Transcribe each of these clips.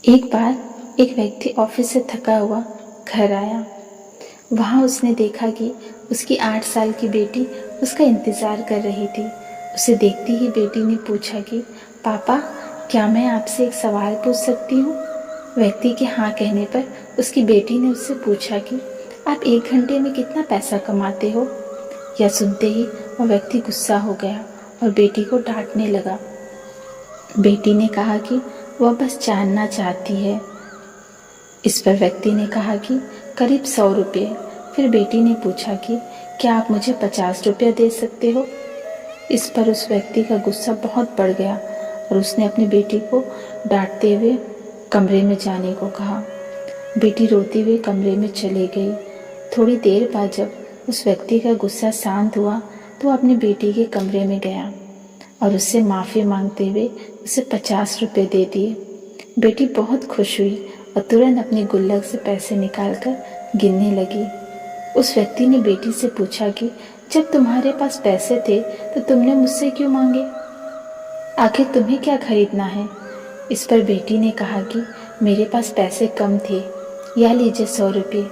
एक बार एक व्यक्ति ऑफिस से थका हुआ घर आया। वहाँ उसने देखा कि उसकी 8 साल की बेटी उसका इंतज़ार कर रही थी। उसे देखते ही बेटी ने पूछा कि पापा, क्या मैं आपसे एक सवाल पूछ सकती हूँ? व्यक्ति के हाँ कहने पर उसकी बेटी ने उससे पूछा कि आप 1 घंटे में कितना पैसा कमाते हो? यह सुनते ही वह व्यक्ति गुस्सा हो गया और बेटी को डांटने लगा। बेटी ने कहा कि वह बस जानना चाहती है। इस पर व्यक्ति ने कहा कि करीब 100 रुपये। फिर बेटी ने पूछा कि क्या आप मुझे 50 रुपये दे सकते हो? इस पर उस व्यक्ति का गुस्सा बहुत बढ़ गया और उसने अपनी बेटी को डांटते हुए कमरे में जाने को कहा। बेटी रोती हुई कमरे में चली गई। थोड़ी देर बाद जब उस व्यक्ति का गुस्सा शांत हुआ तो अपनी बेटी के कमरे में गया और उससे माफ़ी मांगते हुए उसे 50 रुपये दे दिए। बेटी बहुत खुश हुई और तुरंत अपनी गुल्लक से पैसे निकालकर गिनने लगी। उस व्यक्ति ने बेटी से पूछा कि जब तुम्हारे पास पैसे थे तो तुमने मुझसे क्यों मांगे? आखिर तुम्हें क्या खरीदना है? इस पर बेटी ने कहा कि मेरे पास पैसे कम थे, या लीजिए 100 रुपये।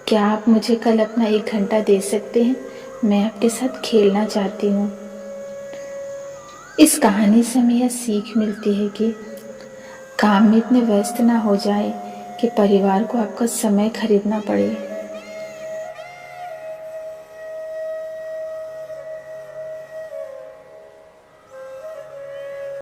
क्या आप मुझे कल अपना 1 घंटा दे सकते हैं? मैं आपके साथ खेलना चाहती हूँ। इस कहानी से हमें यह सीख मिलती है कि काम में इतने व्यस्त ना हो जाए कि परिवार को आपका समय खरीदना पड़े।